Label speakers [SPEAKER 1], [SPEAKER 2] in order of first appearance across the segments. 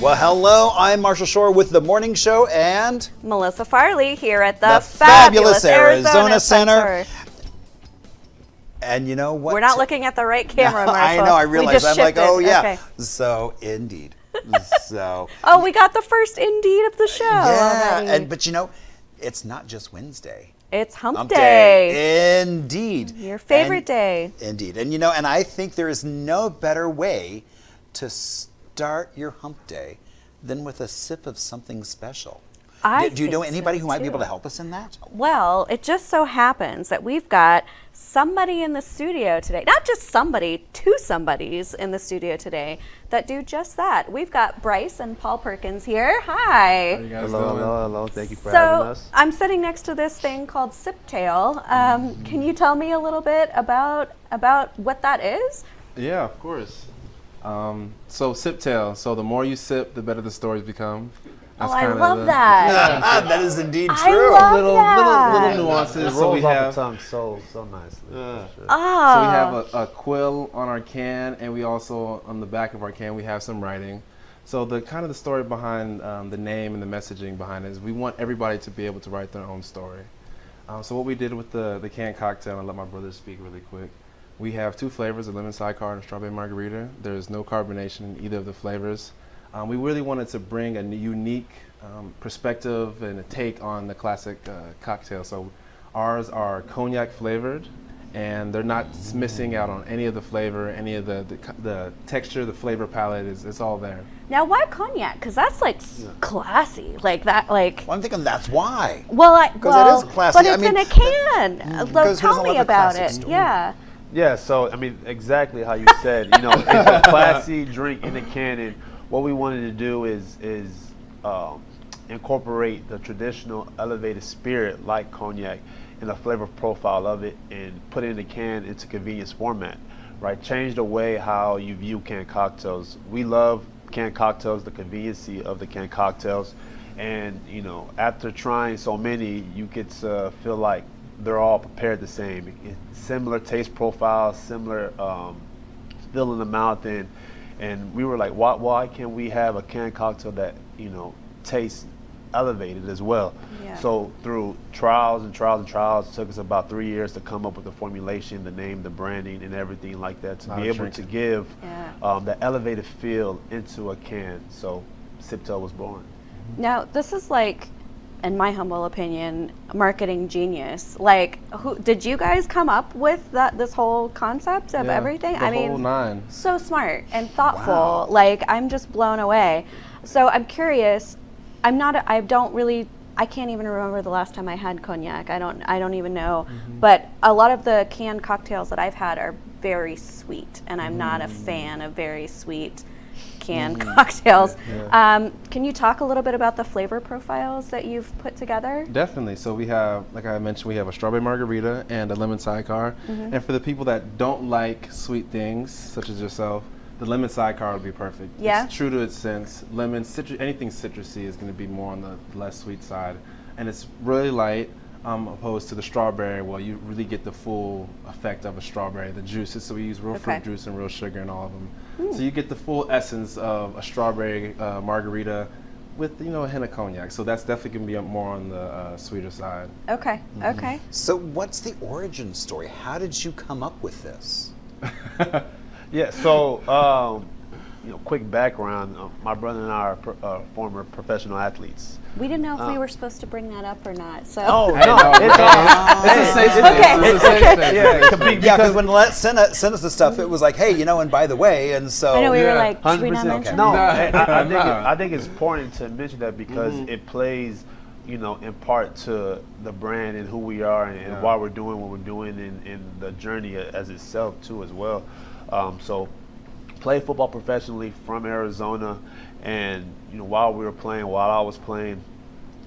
[SPEAKER 1] Well, hello, I'm Marshall Shore with The Morning Show and
[SPEAKER 2] Melissa Farley here at the
[SPEAKER 1] fabulous Arizona Center. And you know what?
[SPEAKER 2] We're not looking at the right camera, Marshall.
[SPEAKER 1] I know, I realize. I'm like, oh yeah.
[SPEAKER 2] Okay.
[SPEAKER 1] So, indeed. So.
[SPEAKER 2] Oh, we got the first indeed of the show.
[SPEAKER 1] Yeah, but you know, it's not just Wednesday.
[SPEAKER 2] It's hump day.
[SPEAKER 1] Indeed.
[SPEAKER 2] Your favorite day.
[SPEAKER 1] Indeed. And you know, and I think there is no better way to start your hump day than with a sip of something special. Do you know anybody who might be able to help us in that?
[SPEAKER 2] Well, it just so happens that we've got somebody in the studio today, not just somebody, two somebodies in the studio today that do just that. We've got Bryce and Paul Perkins here. Hi.
[SPEAKER 3] How you guys doing? Hello. Thank you for having us.
[SPEAKER 2] So I'm sitting next to this thing called SipTale. Can you tell me a little bit about what that is?
[SPEAKER 3] Yeah, of course. So SipTale. So the more you sip, the better the stories become. That's
[SPEAKER 2] I love that.
[SPEAKER 1] Yeah, that is indeed true.
[SPEAKER 2] I love
[SPEAKER 3] little nuances.
[SPEAKER 4] It rolls off the tongue so nicely.
[SPEAKER 3] Sure.
[SPEAKER 2] Oh.
[SPEAKER 3] So we have a quill on our can, and we also on the back of our can we have some writing. So the kind of the story behind the name and the messaging behind it is we want everybody to be able to write their own story. So what we did with the canned cocktail, and I'll let my brother speak really quick. We have two flavors, a lemon sidecar and a strawberry margarita. There's no carbonation in either of the flavors. We really wanted to bring a unique perspective and a take on the classic cocktail. So ours are cognac flavored, and they're not missing out on any of the flavor, any of the texture, the flavor palette is all there.
[SPEAKER 2] Now, why cognac? Because that's like classy, like that, like.
[SPEAKER 1] Well, I'm thinking that's why.
[SPEAKER 2] Well,
[SPEAKER 1] because it is classy.
[SPEAKER 2] But it's in a can. Tell me about it.
[SPEAKER 1] Story.
[SPEAKER 2] Yeah.
[SPEAKER 4] Yeah, so I mean, exactly how you said. You know, it's a classy drink in a can, and what we wanted to do is incorporate the traditional elevated spirit like cognac and the flavor profile of it, and put it in a can into convenience format, right? Change the way how you view canned cocktails. We love canned cocktails, the conveniency of the canned cocktails, and you know, after trying so many, you get to feel like they're all prepared the same. Similar taste profiles, similar feel in the mouth, and we were like, why can't we have a canned cocktail that, you know, tastes elevated as well?
[SPEAKER 2] Yeah.
[SPEAKER 4] So through trials and trials, it took us about 3 years to come up with the formulation, the name, the branding, and everything like that to be able to give the elevated feel into a can. So SipTale was born.
[SPEAKER 2] Now, this is like, in my humble opinion, marketing genius. Like, who did you guys come up with this whole concept of everything?
[SPEAKER 3] The whole nine.
[SPEAKER 2] So smart and thoughtful.
[SPEAKER 1] Wow.
[SPEAKER 2] Like, I'm just blown away. So I'm curious. I can't even remember the last time I had cognac. I don't even know. But a lot of the canned cocktails that I've had are very sweet, and I'm not a fan of very sweet canned cocktails.
[SPEAKER 3] Yeah.
[SPEAKER 2] Can you talk a little bit about the flavor profiles that you've put together?
[SPEAKER 3] Definitely. So we have, like I mentioned, we have a strawberry margarita and a lemon sidecar. And for the people that don't like sweet things, such as yourself, the lemon sidecar would be perfect.
[SPEAKER 2] Yeah.
[SPEAKER 3] It's true to its sense. Lemon, anything citrusy is going to be more on the less sweet side. And it's really light, opposed to the strawberry. Well, you really get the full effect of a strawberry, the juices. So we use real fruit juice and real sugar in all of them. So you get the full essence of a strawberry margarita with, you know, a hint of cognac. So that's definitely going to be more on the sweeter side.
[SPEAKER 2] Okay. Okay.
[SPEAKER 1] So what's the origin story? How did you come up with this?
[SPEAKER 4] Yeah, so you know, quick background. My brother and I are former professional athletes.
[SPEAKER 2] We didn't know if we were supposed to bring that up or not. So.
[SPEAKER 4] Oh no,
[SPEAKER 3] It's a safe space.
[SPEAKER 2] Okay.
[SPEAKER 3] It's a safe space.
[SPEAKER 4] Yeah,
[SPEAKER 1] Because when sent us the stuff, it was like, hey, you know, and by the way, and so.
[SPEAKER 2] I know we were like, should we
[SPEAKER 4] 100%.
[SPEAKER 2] not mention
[SPEAKER 4] No,
[SPEAKER 2] it?
[SPEAKER 4] I think it's important to mention that because it plays, you know, in part to the brand and who we are and why we're doing what we're doing and the journey as itself too as well. So played football professionally from Arizona, and you know, while I was playing,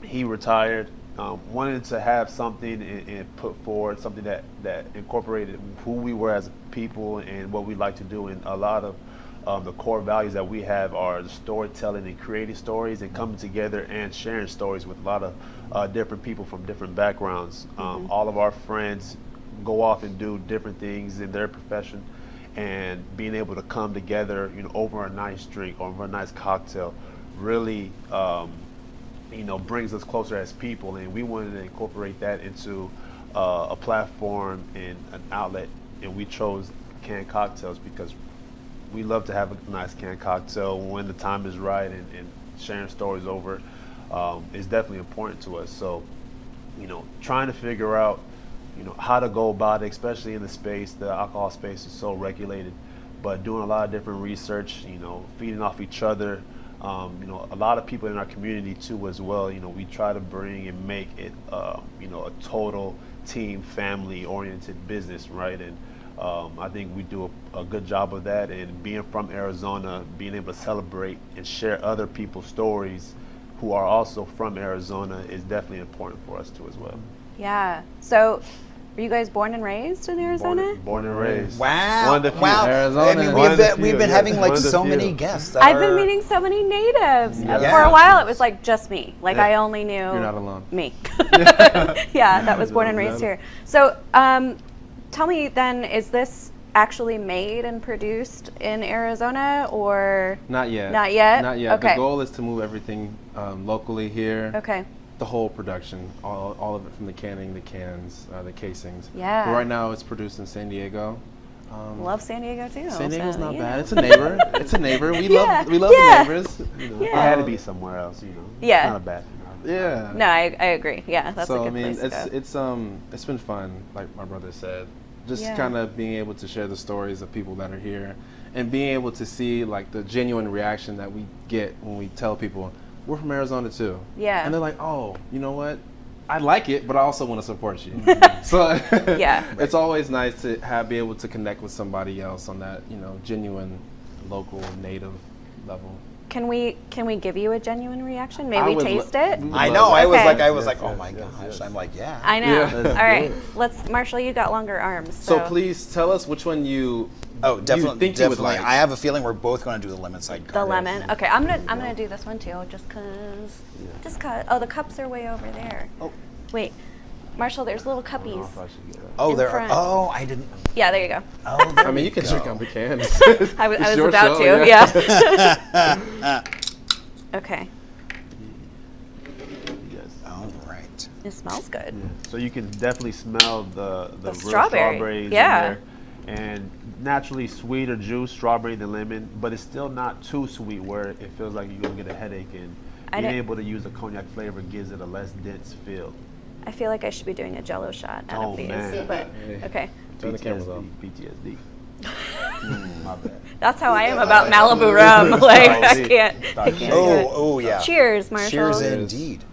[SPEAKER 4] he retired. Wanted to have something and put forward something that incorporated who we were as people and what we like to do. And a lot of the core values that we have are the storytelling and creating stories and coming together and sharing stories with a lot of different people from different backgrounds. All of our friends go off and do different things in their profession, and being able to come together, you know, over a nice drink, over a nice cocktail, really, brings us closer as people, and we wanted to incorporate that into a platform and an outlet, and we chose canned cocktails because we love to have a nice canned cocktail when the time is right, and sharing stories over is definitely important to us. So, trying to figure out, how to go about it, especially in the space, the alcohol space is so regulated, but doing a lot of different research, feeding off each other, a lot of people in our community too as well. We try to bring and make it, a total team, family oriented business, right? And I think we do a good job of that, and being from Arizona, being able to celebrate and share other people's stories who are also from Arizona is definitely important for us too as well.
[SPEAKER 2] Yeah. So, were you guys born and raised in Arizona?
[SPEAKER 4] Born and raised.
[SPEAKER 1] Wow.
[SPEAKER 4] One of the few.
[SPEAKER 1] Wow.
[SPEAKER 3] Arizona.
[SPEAKER 1] I mean, we've been having like so many guests. That
[SPEAKER 2] I've been
[SPEAKER 1] are-
[SPEAKER 2] meeting so many natives.
[SPEAKER 1] Yeah.
[SPEAKER 2] For a while, it was like just me. Like
[SPEAKER 4] Yeah.
[SPEAKER 2] I only knew
[SPEAKER 3] You're not alone.
[SPEAKER 2] me. Yeah, that was born and raised here. So, tell me then, is this actually made and produced in Arizona or?
[SPEAKER 3] Not yet.
[SPEAKER 2] Not yet?
[SPEAKER 3] Not yet.
[SPEAKER 2] Okay.
[SPEAKER 3] The goal is to move everything locally here.
[SPEAKER 2] Okay.
[SPEAKER 3] The whole production, all of it, from the canning, the cans, the casings.
[SPEAKER 2] Yeah.
[SPEAKER 3] But right now it's produced in San Diego.
[SPEAKER 2] Love San Diego too.
[SPEAKER 3] San Diego's
[SPEAKER 2] so,
[SPEAKER 3] not
[SPEAKER 2] you
[SPEAKER 3] bad.
[SPEAKER 2] know.
[SPEAKER 3] It's a neighbor. It's a neighbor. We
[SPEAKER 2] Yeah.
[SPEAKER 3] love
[SPEAKER 2] Yeah.
[SPEAKER 3] the neighbors.
[SPEAKER 4] It had to be somewhere else,
[SPEAKER 2] Yeah.
[SPEAKER 4] It's not a bad thing.
[SPEAKER 3] Yeah.
[SPEAKER 2] No, I agree. Yeah, that's
[SPEAKER 3] So
[SPEAKER 2] a
[SPEAKER 3] I
[SPEAKER 2] good
[SPEAKER 3] mean,
[SPEAKER 2] place to go.
[SPEAKER 3] it's been fun, like my brother said, just
[SPEAKER 2] Yeah.
[SPEAKER 3] kind of being able to share the stories of people that are here, and being able to see like the genuine reaction that we get when we tell people we're from Arizona too.
[SPEAKER 2] Yeah.
[SPEAKER 3] And they're like, oh, you know what? I like it, but I also want to support you. So
[SPEAKER 2] Yeah.
[SPEAKER 3] it's always nice to be able to connect with somebody else on that, genuine, local, native level.
[SPEAKER 2] Can we give you a genuine reaction?
[SPEAKER 3] I
[SPEAKER 2] Maybe
[SPEAKER 3] would
[SPEAKER 2] taste
[SPEAKER 3] lo-
[SPEAKER 2] it?
[SPEAKER 1] I know. I was
[SPEAKER 2] Okay.
[SPEAKER 1] like,
[SPEAKER 4] Yes,
[SPEAKER 1] oh
[SPEAKER 4] yes,
[SPEAKER 1] my
[SPEAKER 4] yes,
[SPEAKER 1] gosh.
[SPEAKER 4] yes.
[SPEAKER 1] I'm like, yeah.
[SPEAKER 2] I know.
[SPEAKER 3] Yeah.
[SPEAKER 2] All right. Marshall, you got longer arms.
[SPEAKER 3] So please tell us which one you
[SPEAKER 1] Definitely.
[SPEAKER 3] you think
[SPEAKER 1] definitely.
[SPEAKER 3] you would like.
[SPEAKER 1] I have a feeling we're both going to do the lemon side.
[SPEAKER 2] the lemon. Okay, I'm gonna do this one too, just cause. Oh, the cups are way over there.
[SPEAKER 1] Oh.
[SPEAKER 2] Wait, Marshall, there's little
[SPEAKER 4] I don't know
[SPEAKER 2] cuppies.
[SPEAKER 4] if I should get that.
[SPEAKER 1] Oh,
[SPEAKER 2] in
[SPEAKER 1] there are.
[SPEAKER 2] front.
[SPEAKER 1] Oh, I didn't.
[SPEAKER 2] Yeah, there you go.
[SPEAKER 1] Oh, there
[SPEAKER 3] I mean,
[SPEAKER 1] we
[SPEAKER 3] you can
[SPEAKER 1] go.
[SPEAKER 3] drink on the can.
[SPEAKER 2] I was
[SPEAKER 3] It's your
[SPEAKER 2] about
[SPEAKER 3] show,
[SPEAKER 2] to. Yeah. Okay.
[SPEAKER 4] Yes.
[SPEAKER 1] All right.
[SPEAKER 2] It smells good.
[SPEAKER 4] So you can definitely smell the real
[SPEAKER 2] strawberry.
[SPEAKER 4] strawberries
[SPEAKER 2] Yeah.
[SPEAKER 4] in there. And naturally sweeter juice, strawberry than lemon, but it's still not too sweet where it feels like you're going to get a headache. And
[SPEAKER 2] I
[SPEAKER 4] being
[SPEAKER 2] don't-
[SPEAKER 4] able to use the cognac flavor gives it a less dense feel.
[SPEAKER 2] I feel like I should be doing a Jello shot out
[SPEAKER 4] Oh,
[SPEAKER 2] of these,
[SPEAKER 4] man.
[SPEAKER 2] but okay.
[SPEAKER 3] Turn the cameras off.
[SPEAKER 4] PTSD. My bad.
[SPEAKER 2] That's how I am about Malibu rum. Like I
[SPEAKER 4] see.
[SPEAKER 2] can't. I can't do it.
[SPEAKER 1] Oh, yeah.
[SPEAKER 2] Cheers, Marshall.
[SPEAKER 1] Cheers, indeed.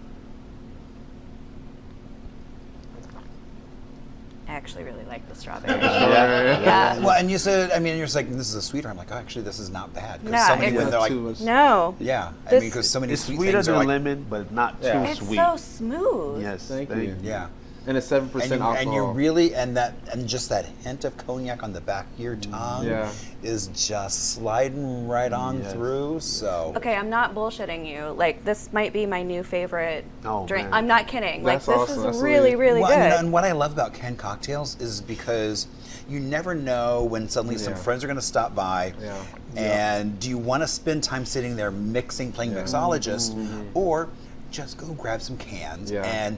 [SPEAKER 2] I actually really like the strawberry.
[SPEAKER 4] Yeah.
[SPEAKER 2] Yeah.
[SPEAKER 1] Well, and you said, I mean, you're just like, this is a sweeter. I'm like, oh, actually, this is not bad. 'Cause
[SPEAKER 2] No,
[SPEAKER 1] so many
[SPEAKER 2] it's-
[SPEAKER 1] women, they're like,
[SPEAKER 3] Too much.
[SPEAKER 2] No.
[SPEAKER 1] yeah. I
[SPEAKER 2] This-
[SPEAKER 1] mean, because so many
[SPEAKER 4] It's
[SPEAKER 1] sweet
[SPEAKER 4] sweeter
[SPEAKER 1] things are
[SPEAKER 4] than
[SPEAKER 1] like,
[SPEAKER 4] lemon, but not
[SPEAKER 1] Yeah.
[SPEAKER 4] too
[SPEAKER 2] It's
[SPEAKER 4] sweet.
[SPEAKER 2] so smooth.
[SPEAKER 4] Yes.
[SPEAKER 3] Thank you.
[SPEAKER 1] yeah.
[SPEAKER 3] And it's 7%
[SPEAKER 1] And
[SPEAKER 3] alcohol.
[SPEAKER 1] you really, and just that hint of cognac on the back of your tongue
[SPEAKER 3] Yeah.
[SPEAKER 1] is just sliding right on
[SPEAKER 4] Yes.
[SPEAKER 1] through. So,
[SPEAKER 2] Okay, I'm not bullshitting you. Like this might be my new favorite
[SPEAKER 4] Oh,
[SPEAKER 2] drink.
[SPEAKER 4] man.
[SPEAKER 2] I'm not kidding.
[SPEAKER 3] That's
[SPEAKER 2] like
[SPEAKER 3] awesome.
[SPEAKER 2] this
[SPEAKER 3] That's
[SPEAKER 2] is
[SPEAKER 3] what
[SPEAKER 2] really,
[SPEAKER 3] you-
[SPEAKER 2] really
[SPEAKER 1] Well,
[SPEAKER 2] good.
[SPEAKER 1] and what I love about canned cocktails is because you never know when suddenly some
[SPEAKER 3] Yeah.
[SPEAKER 1] friends are going to stop by.
[SPEAKER 3] Yeah.
[SPEAKER 1] And do you want to spend time sitting there mixing, playing mixologist, or just go grab some cans
[SPEAKER 3] Yeah.
[SPEAKER 1] and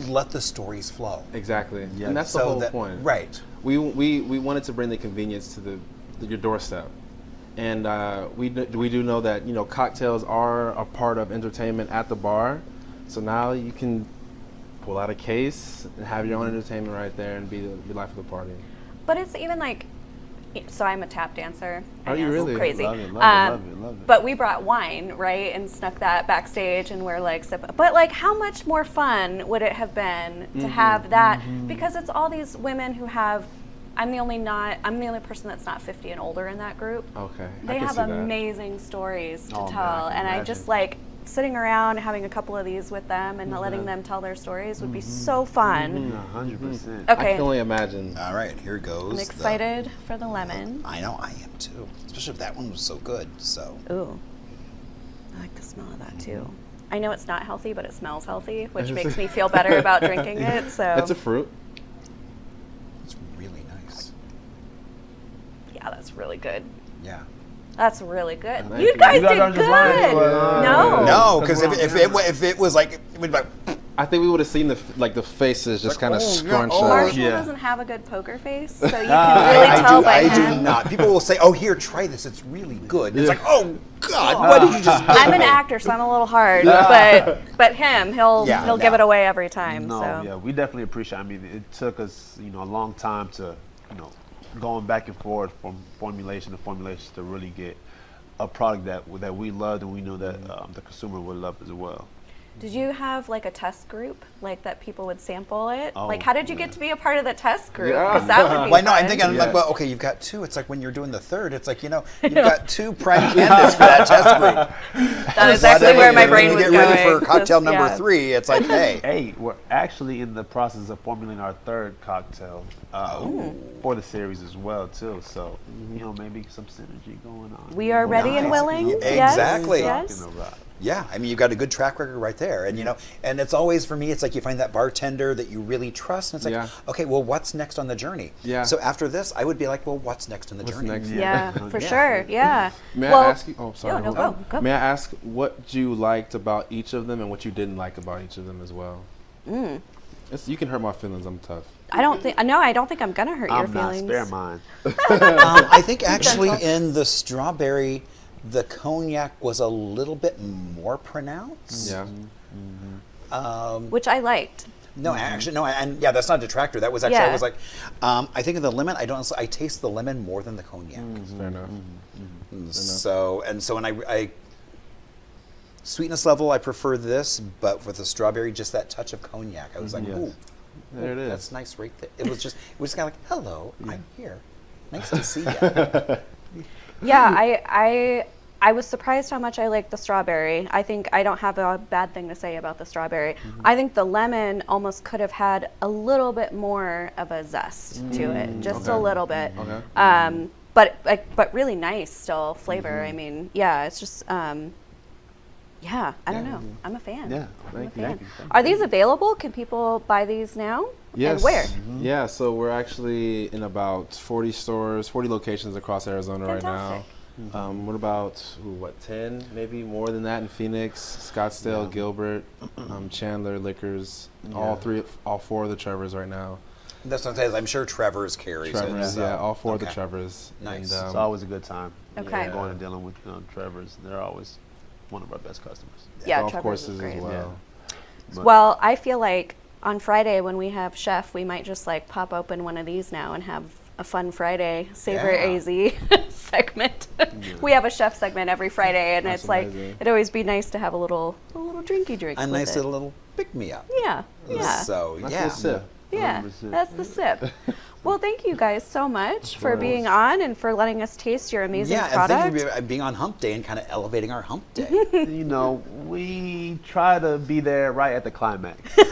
[SPEAKER 1] let the stories flow?
[SPEAKER 3] Exactly.
[SPEAKER 4] Yes.
[SPEAKER 3] And that's the
[SPEAKER 1] So
[SPEAKER 3] whole
[SPEAKER 1] that-
[SPEAKER 3] point.
[SPEAKER 1] right.
[SPEAKER 3] We wanted to bring the convenience to your doorstep. And we do know that, cocktails are a part of entertainment at the bar. So now you can pull out a case and have your own entertainment right there and be the life of the party.
[SPEAKER 2] But it's even like, so I'm a tap dancer. I
[SPEAKER 3] Are you
[SPEAKER 2] know, it's
[SPEAKER 3] really?
[SPEAKER 2] crazy?
[SPEAKER 4] Love it, love it.
[SPEAKER 2] But we brought wine, right, and snuck that backstage, and we're like, but like, how much more fun would it have been to have that? Because it's all these women who have. I'm the only person that's not 50 and older in that group.
[SPEAKER 3] Okay.
[SPEAKER 2] They
[SPEAKER 3] I can
[SPEAKER 2] have
[SPEAKER 3] see that.
[SPEAKER 2] amazing stories to
[SPEAKER 4] Oh, man,
[SPEAKER 2] tell,
[SPEAKER 4] I can
[SPEAKER 2] and I
[SPEAKER 4] imagine.
[SPEAKER 2] just like sitting around having a couple of these with them and letting them tell their stories would be so fun.
[SPEAKER 4] 100%.
[SPEAKER 3] I
[SPEAKER 2] Okay,
[SPEAKER 3] can only imagine.
[SPEAKER 1] All right, here goes.
[SPEAKER 2] I'm excited for the lemon.
[SPEAKER 1] I know, I am too. Especially if that one was so good. So,
[SPEAKER 2] Ooh, I like the smell of that too. I know it's not healthy, but it smells healthy, which makes me feel better about drinking it. So
[SPEAKER 3] It's a fruit.
[SPEAKER 1] it's really nice.
[SPEAKER 2] yeah, that's really good.
[SPEAKER 1] Yeah.
[SPEAKER 2] That's really good.
[SPEAKER 3] Thank
[SPEAKER 2] You
[SPEAKER 3] you.
[SPEAKER 2] guys
[SPEAKER 4] You guys
[SPEAKER 2] did
[SPEAKER 4] aren't
[SPEAKER 2] good.
[SPEAKER 4] just lying to us.
[SPEAKER 2] No.
[SPEAKER 1] No, because if it was like, it would be like,
[SPEAKER 3] I think we would have seen the faces just kind of scrunch
[SPEAKER 1] oh.
[SPEAKER 3] up.
[SPEAKER 2] Marshall
[SPEAKER 4] Yeah.
[SPEAKER 2] doesn't have a good poker face, so you can really tell by
[SPEAKER 1] I
[SPEAKER 2] him.
[SPEAKER 1] do not. People will say, "Oh, here, try this. It's really good." It's like, "Oh God, what did you just?"
[SPEAKER 2] I'm an actor, so I'm a little hard, but him, he'll give it away every time.
[SPEAKER 4] No,
[SPEAKER 2] so.
[SPEAKER 4] yeah, we definitely appreciate. I mean, it took us, a long time to, going back and forth from formulation to formulation to really get a product that we loved and we knew that the consumer would love as well.
[SPEAKER 2] Did you have like a test group, like that people would sample it?
[SPEAKER 4] Oh,
[SPEAKER 2] like, how did you get to be a part of the test group?
[SPEAKER 3] Yeah.
[SPEAKER 2] Because that would be
[SPEAKER 1] Why not? I'm
[SPEAKER 2] fun.
[SPEAKER 1] thinking, I'm like, well, okay, you've got two. It's like when you're doing the third, it's like, you've got two prime candidates for that test group.
[SPEAKER 2] That is actually where my brain was
[SPEAKER 1] going.
[SPEAKER 2] going.
[SPEAKER 1] When you get ready for cocktail
[SPEAKER 2] Just-
[SPEAKER 1] number
[SPEAKER 2] yeah.
[SPEAKER 1] 3, it's like, hey.
[SPEAKER 4] Hey, we're actually in the process of formulating our third cocktail for the series as well, too. So, maybe some synergy going on.
[SPEAKER 2] We are ready and
[SPEAKER 1] Nice.
[SPEAKER 2] willing.
[SPEAKER 1] Yeah, exactly.
[SPEAKER 2] Yes.
[SPEAKER 4] Talking about.
[SPEAKER 1] Yeah, I mean, you've got a good track record right there. And, and it's always, for me, it's like you find that bartender that you really trust. And it's like,
[SPEAKER 3] Yeah.
[SPEAKER 1] okay, well, what's next on the journey?
[SPEAKER 3] Yeah.
[SPEAKER 1] So after this, I would be like, well, what's next on the journey?
[SPEAKER 3] next?
[SPEAKER 2] Yeah, for
[SPEAKER 4] Yeah.
[SPEAKER 2] sure. Yeah.
[SPEAKER 3] May
[SPEAKER 2] well,
[SPEAKER 3] I ask you? Oh, sorry.
[SPEAKER 2] no,
[SPEAKER 3] hold on.
[SPEAKER 2] go.
[SPEAKER 3] May I ask what you liked about each of them and what you didn't like about each of them as well? You can hurt my feelings. I'm tough.
[SPEAKER 2] I don't think I'm gonna hurt your
[SPEAKER 4] I'm not.
[SPEAKER 2] feelings.
[SPEAKER 4] Spare mine.
[SPEAKER 1] I think actually in the strawberry, the cognac was a little bit more pronounced.
[SPEAKER 3] Yeah.
[SPEAKER 2] Which I liked.
[SPEAKER 1] No, actually, no, and yeah, that's not a detractor. That was actually,
[SPEAKER 2] Yeah.
[SPEAKER 1] I was like, I think in the lemon, I taste the lemon more than the cognac.
[SPEAKER 3] Fair enough.
[SPEAKER 1] So when I sweetness level, I prefer this, but with the strawberry, just that touch of cognac, I was like,
[SPEAKER 4] Yes.
[SPEAKER 1] ooh,
[SPEAKER 3] There it is.
[SPEAKER 1] that's nice right there. It was kind of like, hello, I'm here. Nice to see you.
[SPEAKER 2] Yeah, I was surprised how much I liked the strawberry. I think I don't have a bad thing to say about the strawberry. I think the lemon almost could have had a little bit more of a zest to it, just a little bit.
[SPEAKER 3] Okay.
[SPEAKER 2] But really nice still flavor. I mean, yeah, it's just I don't know. I'm a fan.
[SPEAKER 4] Yeah.
[SPEAKER 3] Thank
[SPEAKER 2] I'm a
[SPEAKER 3] you.
[SPEAKER 2] fan. Are these available? Can people buy these now?
[SPEAKER 3] Yes.
[SPEAKER 2] And where?
[SPEAKER 3] Yeah, so we're actually in about 40 stores, 40 locations across Arizona right now. What about 10, maybe more than that in Phoenix, Scottsdale, Gilbert, Chandler, Liquors, all 4 of the Trevors right now.
[SPEAKER 1] That's what I'm saying. I'm sure Trevor's carries
[SPEAKER 3] Trevors,
[SPEAKER 1] it. So.
[SPEAKER 3] yeah, all 4 of the
[SPEAKER 1] Okay.
[SPEAKER 3] Trevors.
[SPEAKER 1] Nice.
[SPEAKER 3] And,
[SPEAKER 4] It's always a good time.
[SPEAKER 2] Okay.
[SPEAKER 4] Going and dealing with Trevor's. They're always one of our best customers.
[SPEAKER 2] Yeah,
[SPEAKER 3] golf
[SPEAKER 2] Trevor's is
[SPEAKER 3] courses
[SPEAKER 2] great.
[SPEAKER 3] as well.
[SPEAKER 4] But-
[SPEAKER 2] Well, I feel like on Friday when we have Chef, we might just like pop open one of these now and have a fun Friday Savor
[SPEAKER 1] Yeah.
[SPEAKER 2] AZ segment. We have a chef segment every Friday, and
[SPEAKER 3] That's
[SPEAKER 2] it's like
[SPEAKER 3] amazing.
[SPEAKER 2] it'd always be nice to have a little drinky drink.
[SPEAKER 1] A
[SPEAKER 2] with
[SPEAKER 1] nice
[SPEAKER 2] it.
[SPEAKER 1] little pick me up.
[SPEAKER 2] Yeah.
[SPEAKER 1] So
[SPEAKER 3] That's
[SPEAKER 1] yeah.
[SPEAKER 3] a sip.
[SPEAKER 2] Yeah,
[SPEAKER 4] 100%.
[SPEAKER 2] that's the sip. Well, thank you guys so much for being on and for letting us taste your amazing
[SPEAKER 1] Yeah,
[SPEAKER 2] product.
[SPEAKER 1] and thank you for being on Hump Day and kind of elevating our Hump Day.
[SPEAKER 4] We try to be there right at the climax. That's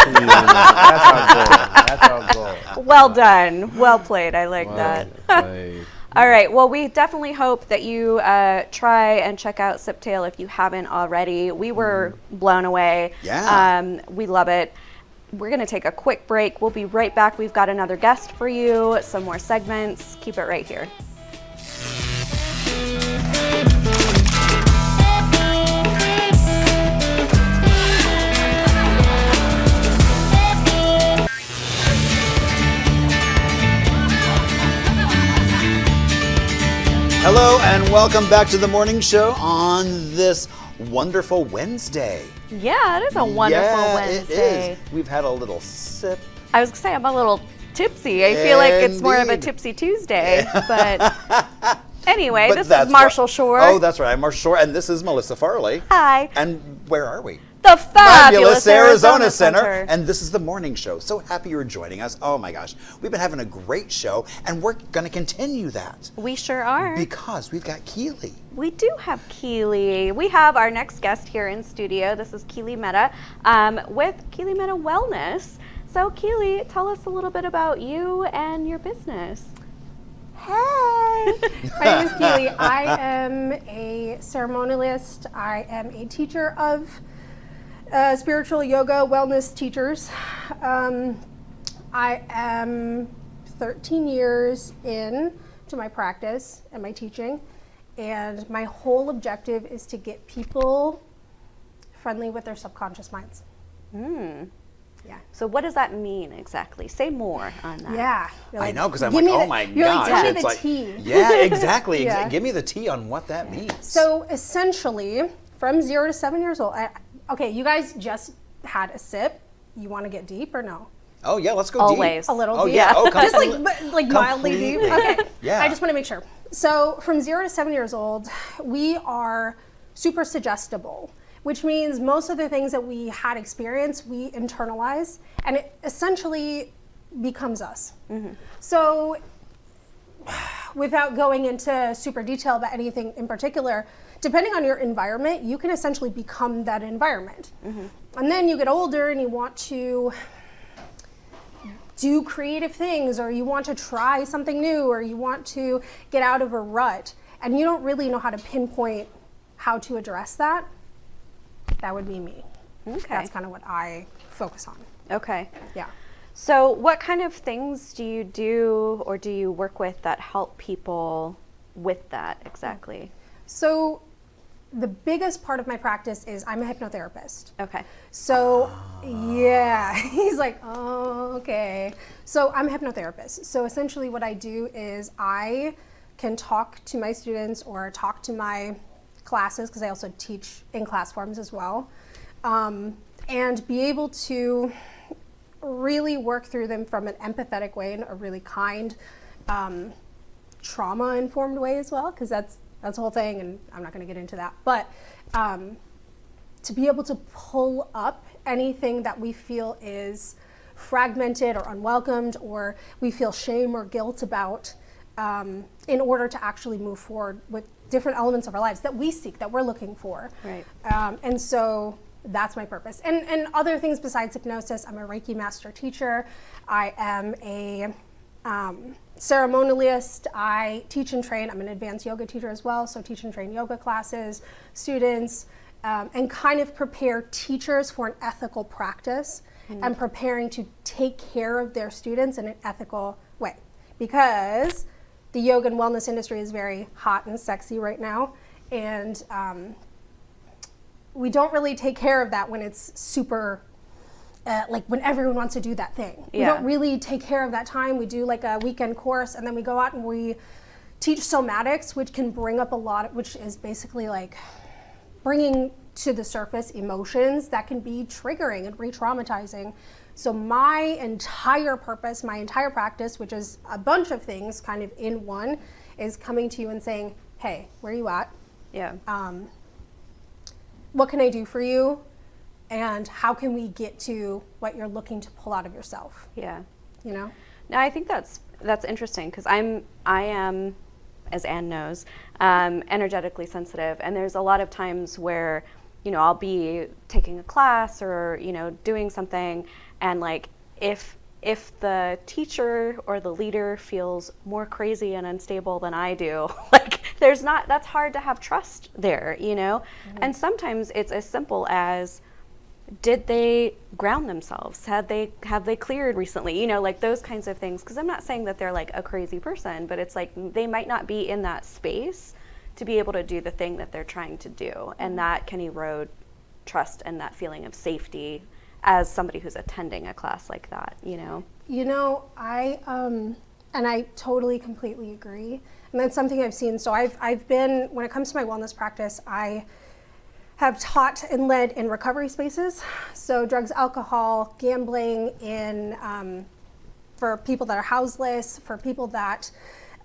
[SPEAKER 4] our goal.
[SPEAKER 2] Well done. Well played. I like that.
[SPEAKER 3] Played.
[SPEAKER 2] All right. Well, we definitely hope that you try and check out SipTale if you haven't already. We were blown away.
[SPEAKER 1] Yeah.
[SPEAKER 2] We love it. We're going to take a quick break. We'll be right back. We've got another guest for you, some more segments. Keep it right here.
[SPEAKER 1] Hello and welcome back to the morning show on this wonderful Wednesday.
[SPEAKER 2] Yeah, it is a wonderful
[SPEAKER 1] yeah,
[SPEAKER 2] Wednesday.
[SPEAKER 1] It is. We've had a little sip.
[SPEAKER 2] I was going to say I'm a little tipsy. I feel like it's more of a
[SPEAKER 1] Indeed.
[SPEAKER 2] tipsy Tuesday, but anyway,
[SPEAKER 1] But
[SPEAKER 2] this
[SPEAKER 1] that's
[SPEAKER 2] is Marshall
[SPEAKER 1] what-
[SPEAKER 2] Shore.
[SPEAKER 1] Oh, that's right. I'm Marshall Shore, and this is Melissa Farley.
[SPEAKER 2] Hi.
[SPEAKER 1] And where are we?
[SPEAKER 2] The fabulous
[SPEAKER 1] Arizona
[SPEAKER 2] Center.
[SPEAKER 1] Center. And this is the morning show. So happy you're joining us. Oh my gosh. We've been having a great show, and we're going to continue that
[SPEAKER 2] We sure are.
[SPEAKER 1] because we've got Keely.
[SPEAKER 2] We do have Keely. We have our next guest here in studio. This is Keely Meta with Keely Meta Wellness. So Keely, tell us a little bit about you and your business.
[SPEAKER 5] Hey, my name is Keely. I am a ceremonialist. I am a teacher of spiritual yoga wellness teachers. I am 13 years in to my practice and my teaching, And my whole objective is to get people friendly with their subconscious minds. Yeah.
[SPEAKER 2] So what does that mean exactly? Say more on that.
[SPEAKER 5] Yeah.
[SPEAKER 1] I know, because I'm like, oh my gosh.
[SPEAKER 5] Tell me
[SPEAKER 1] it's
[SPEAKER 5] the
[SPEAKER 1] like,
[SPEAKER 5] tea.
[SPEAKER 1] Yeah, exactly.
[SPEAKER 5] Yeah.
[SPEAKER 1] Give me the tea on what that means.
[SPEAKER 5] So essentially, from 0 to 7 years old, okay, you guys just had a sip. You want to get deep or no?
[SPEAKER 1] Oh yeah, let's go
[SPEAKER 2] Always.
[SPEAKER 1] deep.
[SPEAKER 5] A little
[SPEAKER 1] Oh
[SPEAKER 5] deep.
[SPEAKER 1] yeah. Oh,
[SPEAKER 5] Just like mildly deep.
[SPEAKER 1] Completely.
[SPEAKER 5] Okay.
[SPEAKER 1] Yeah.
[SPEAKER 5] I just want to make sure. So from 0 to 7 years old, we are super suggestible, which means most of the things that we had experienced, we internalize, and it essentially becomes us. So without going into super detail about anything in particular, depending on your environment, you can essentially become that environment. And then you get older and you want to do creative things, or you want to try something new, or you want to get out of a rut, and you don't really know how to pinpoint how to address that. That would be me.
[SPEAKER 2] Okay.
[SPEAKER 5] That's kind of what I focus on.
[SPEAKER 2] Okay.
[SPEAKER 5] Yeah.
[SPEAKER 2] So what kind of things do you do or do you work with that help people with that exactly?
[SPEAKER 5] So the biggest part of my practice is I'm a hypnotherapist.
[SPEAKER 2] Okay.
[SPEAKER 5] So yeah, he's like, oh, okay. So I'm a hypnotherapist. So essentially what I do is I can talk to my students or talk to my classes, because I also teach in class forms as well, and be able to really work through them from an empathetic way, in a really kind, trauma-informed way as well, because that's the whole thing, and I'm not going to get into that. But to be able to pull up anything that we feel is fragmented or unwelcomed, or we feel shame or guilt about, in order to actually move forward with different elements of our lives that we seek, that we're looking for.
[SPEAKER 2] Right.
[SPEAKER 5] And so that's my purpose. And other things besides hypnosis, I'm a Reiki master teacher. I am a ceremonialist. I teach and train. I'm an advanced yoga teacher as well, so teach and train yoga classes, students, and kind of prepare teachers for an ethical practice and preparing to take care of their students in an ethical way. Because the yoga and wellness industry is very hot and sexy right now, and we don't really take care of that when it's super, like when everyone wants to do that thing.
[SPEAKER 2] Yeah.
[SPEAKER 5] We don't really take care of that time. We do like a weekend course, and then we go out and we teach somatics, which can bring up a lot, which is basically like bringing to the surface emotions that can be triggering and re-traumatizing. So my entire purpose, my entire practice, which is a bunch of things kind of in one, is coming to you and saying, hey, where are you at?
[SPEAKER 2] Yeah.
[SPEAKER 5] What can I do for you? And how can we get to what you're looking to pull out of yourself?
[SPEAKER 2] Yeah.
[SPEAKER 5] You know?
[SPEAKER 2] No, I think that's interesting, because I am, as Anne knows, energetically sensitive, and there's a lot of times where, you know, I'll be taking a class or, you know, doing something, and like if the teacher or the leader feels more crazy and unstable than I do, like that's hard to have trust there, you know? And sometimes it's as simple as, did they ground themselves? Have they cleared recently? You know, like those kinds of things. Because I'm not saying that they're like a crazy person, but it's like they might not be in that space to be able to do the thing that they're trying to do. And that can erode trust and that feeling of safety as somebody who's attending a class like that, you know?
[SPEAKER 5] You know, and I totally, completely agree. And that's something I've seen. So I've been, when it comes to my wellness practice, I have taught and led in recovery spaces. So drugs, alcohol, gambling, for people that are houseless, for people that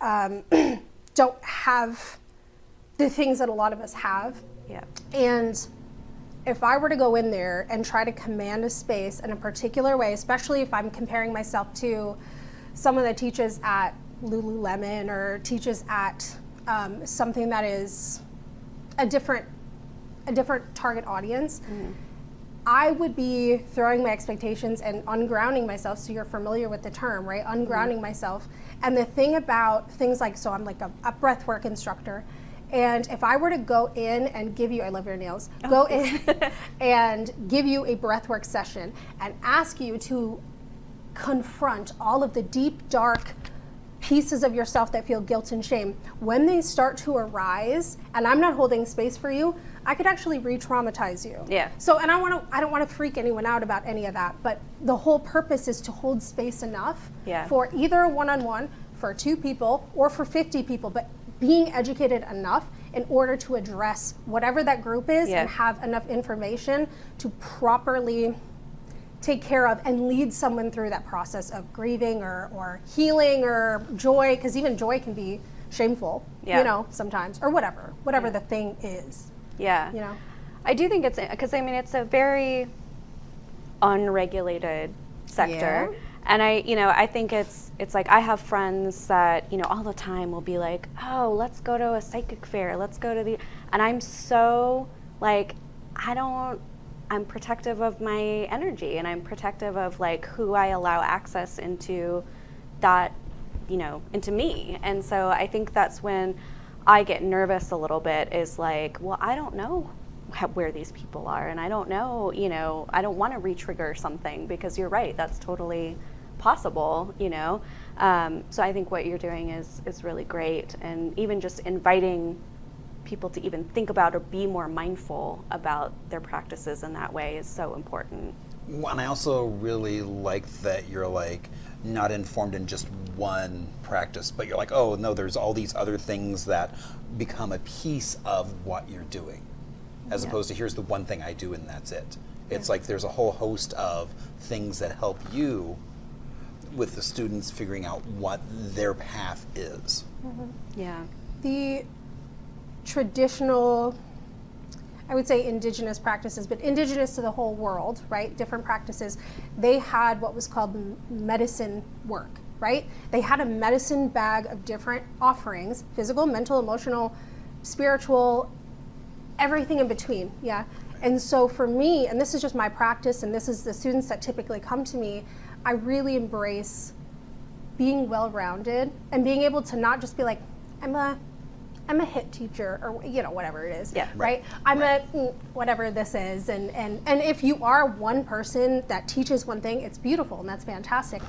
[SPEAKER 5] don't have the things that a lot of us have.
[SPEAKER 2] Yeah.
[SPEAKER 5] And if I were to go in there and try to command a space in a particular way, especially if I'm comparing myself to someone that teaches at Lululemon or teaches at something that is a different target audience, I would be throwing my expectations and ungrounding myself. So you're familiar with the term, right? Ungrounding myself. And the thing about things like, so I'm like a breathwork instructor. And if I were to go in and give you, I love your nails, go in and give you a breathwork session and ask you to confront all of the deep, dark pieces of yourself that feel guilt and shame, when they start to arise and I'm not holding space for you, I could actually re-traumatize you.
[SPEAKER 2] Yeah.
[SPEAKER 5] So, and I don't want to freak anyone out about any of that, but the whole purpose is to hold space enough for either a one-on-one, for 2 people, or for 50 people, but being educated enough in order to address whatever that group is and have enough information to properly take care of and lead someone through that process of grieving or healing or joy, because even joy can be shameful, you know, sometimes, or whatever the thing is.
[SPEAKER 2] Yeah.
[SPEAKER 5] You know?
[SPEAKER 2] I do think it's, because I mean, it's a very unregulated sector.
[SPEAKER 5] Yeah.
[SPEAKER 2] And I think it's like, I have friends that, all the time will be like, oh, let's go to a psychic fair. Let's go to and I'm so like, I'm protective of my energy, and I'm protective of like who I allow access into that, into me. And so I think that's when I get nervous a little bit, is like, well, I don't know where these people are, and I don't know, I don't want to re-trigger something, because you're right, that's totally possible, So I think what you're doing is really great, and even just inviting people to even think about or be more mindful about their practices in that way is so important.
[SPEAKER 1] Well, and I also really like that you're like not informed in just one practice, but you're like, oh no, there's all these other things that become a piece of what you're doing, as opposed to here's the one thing I do and that's it. It's like there's a whole host of things that help you with the students figuring out what their path is.
[SPEAKER 2] Yeah.
[SPEAKER 5] The traditional, I would say indigenous practices, but indigenous to the whole world, right? Different practices. They had what was called medicine work, right? They had a medicine bag of different offerings, physical, mental, emotional, spiritual, everything in between, yeah? And so for me, and this is just my practice, and this is the students that typically come to me, I really embrace being well-rounded and being able to not just be like, I'm a HIT teacher, or whatever it is, right? I'm a whatever this is, and if you are one person that teaches one thing, it's beautiful and that's fantastic.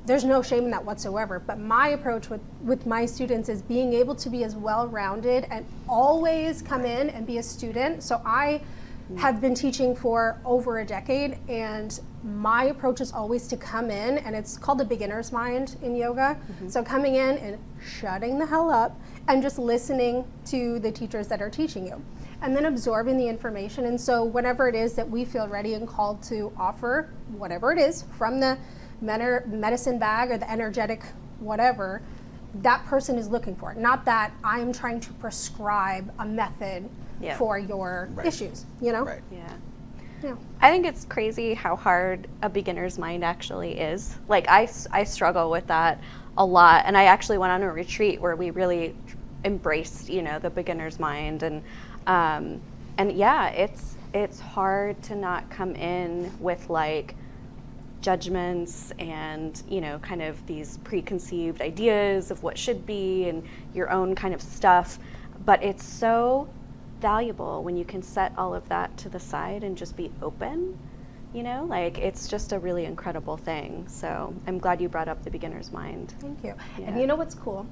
[SPEAKER 5] There's no shame in that whatsoever. But my approach with my students is being able to be as well-rounded and always come in and be a student. So I have been teaching for over a decade, and my approach is always to come in, and it's called the beginner's mind in yoga. So coming in and shutting the hell up and just listening to the teachers that are teaching you, and then absorbing the information. And so whenever it is that we feel ready and called to offer whatever it is from the medicine bag or the energetic whatever, that person is looking for it. Not that I'm trying to prescribe a method for your issues,
[SPEAKER 1] Right.
[SPEAKER 2] Yeah. I think it's crazy how hard a beginner's mind actually is. Like I struggle with that a lot, and I actually went on a retreat where we really embraced, the beginner's mind, and yeah, it's hard to not come in with like judgments and kind of these preconceived ideas of what should be and your own kind of stuff, but it's so valuable when you can set all of that to the side and just be open, like it's just a really incredible thing. So I'm glad you brought up the beginner's mind.
[SPEAKER 5] Thank you.
[SPEAKER 2] Yeah.
[SPEAKER 5] And you know what's cool?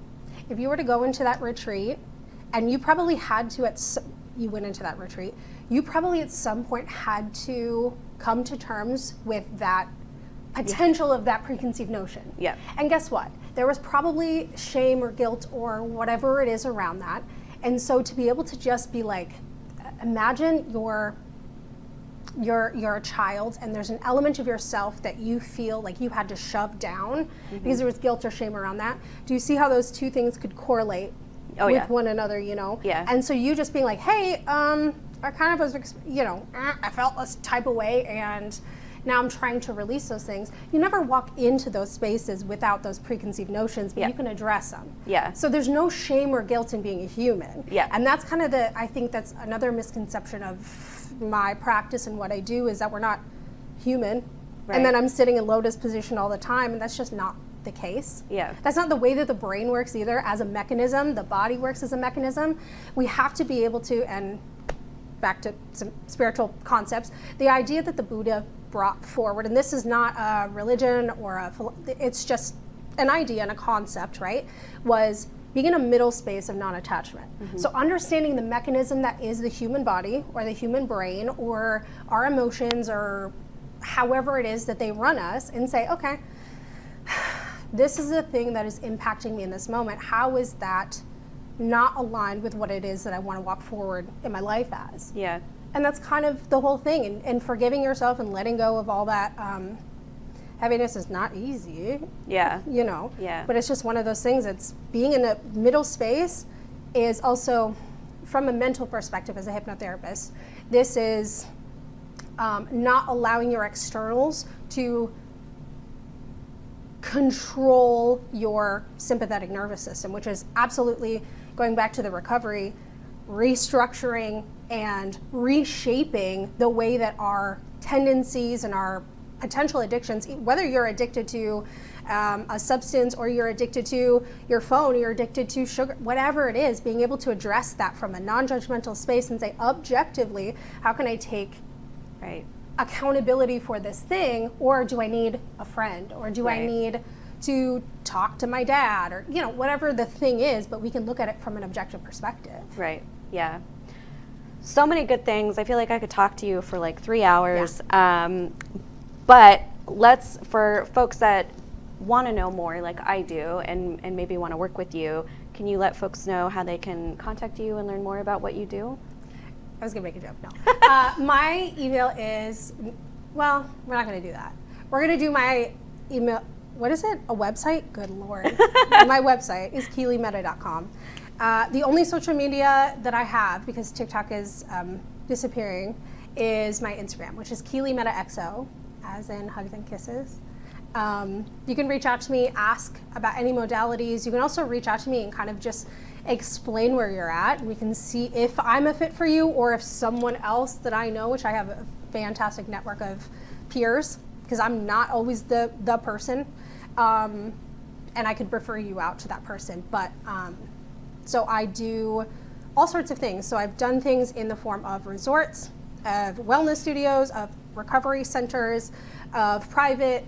[SPEAKER 5] If you were to go into that retreat, and you probably had to you went into that retreat, you probably at some point had to come to terms with that potential of that preconceived notion.
[SPEAKER 2] Yeah.
[SPEAKER 5] And guess what? There was probably shame or guilt or whatever it is around that. And so to be able to just be like, imagine you're a child, and there's an element of yourself that you feel like you had to shove down because there was guilt or shame around that. Do you see how those two things could correlate with one another,
[SPEAKER 2] Yeah.
[SPEAKER 5] And so you just being like, hey, I kind of was, I felt this type of way, and now I'm trying to release those things. You never walk into those spaces without those preconceived notions, but you can address them.
[SPEAKER 2] Yeah.
[SPEAKER 5] So there's no shame or guilt in being a human.
[SPEAKER 2] Yeah.
[SPEAKER 5] And that's kind of I think that's another misconception of my practice and what I do, is that we're not human.
[SPEAKER 2] Right.
[SPEAKER 5] And then I'm sitting in lotus position all the time, and that's just not the case.
[SPEAKER 2] Yeah.
[SPEAKER 5] That's not the way that the brain works either as a mechanism. The body works as a mechanism. We have to be able to, and back to some spiritual concepts, the idea that the Buddha brought forward, and this is not a religion or it's just an idea and a concept, right, was being in a middle space of non-attachment. So understanding the mechanism that is the human body or the human brain or our emotions or however it is that they run us, and say, okay, this is the thing that is impacting me in this moment. How is that not aligned with what it is that I want to walk forward in my life as?
[SPEAKER 2] Yeah.
[SPEAKER 5] And that's kind of the whole thing. And forgiving yourself and letting go of all that heaviness is not easy.
[SPEAKER 2] Yeah.
[SPEAKER 5] You know.
[SPEAKER 2] Yeah.
[SPEAKER 5] But it's just one of those things. It's being in a middle space is also, from a mental perspective as a hypnotherapist, this is not allowing your externals to control your sympathetic nervous system, which is absolutely, going back to the recovery, restructuring and reshaping the way that our tendencies and our potential addictions, whether you're addicted to a substance or you're addicted to your phone, or you're addicted to sugar, whatever it is, being able to address that from a non-judgmental space and say, objectively, how can I take accountability for this thing, or do I need a friend, or do I need to talk to my dad, or whatever the thing is, but we can look at it from an objective perspective.
[SPEAKER 2] Right. Yeah. So many good things. I feel like I could talk to you for like 3 hours.
[SPEAKER 5] Yeah.
[SPEAKER 2] But for folks that want to know more like I do and maybe want to work with you, can you let folks know how they can contact you and learn more about what you do?
[SPEAKER 5] I was going to make a joke. No. My email is, well, we're not going to do that. We're going to do my email. What is it? A website? Good Lord. My website is keelymeta.com. The only social media that I have, because TikTok is disappearing, is my Instagram, which is Keely Meta XO, as in hugs and kisses. You can reach out to me, ask about any modalities. You can also reach out to me and kind of just explain where you're at. We can see if I'm a fit for you, or if someone else that I know, which I have a fantastic network of peers, because I'm not always the person, and I could refer you out to that person. But so I do all sorts of things. So I've done things in the form of resorts, of wellness studios, of recovery centers, of private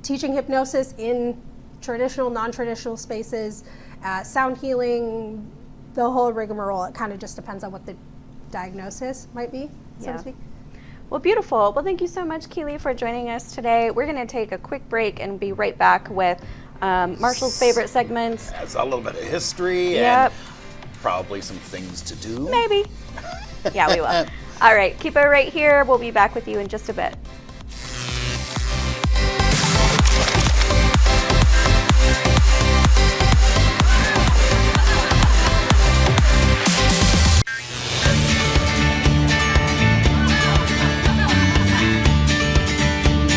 [SPEAKER 5] teaching hypnosis in traditional, non-traditional spaces, sound healing, the whole rigmarole. It kind of just depends on what the diagnosis might be, so to speak.
[SPEAKER 2] Well, beautiful. Well, thank you so much, Keely, for joining us today. We're going to take a quick break and be right back with Marshall's favorite segments.
[SPEAKER 1] It's a little bit of history and probably some things to do.
[SPEAKER 2] Maybe. Yeah, we will. All right, keep it right here. We'll be back with you in just a bit.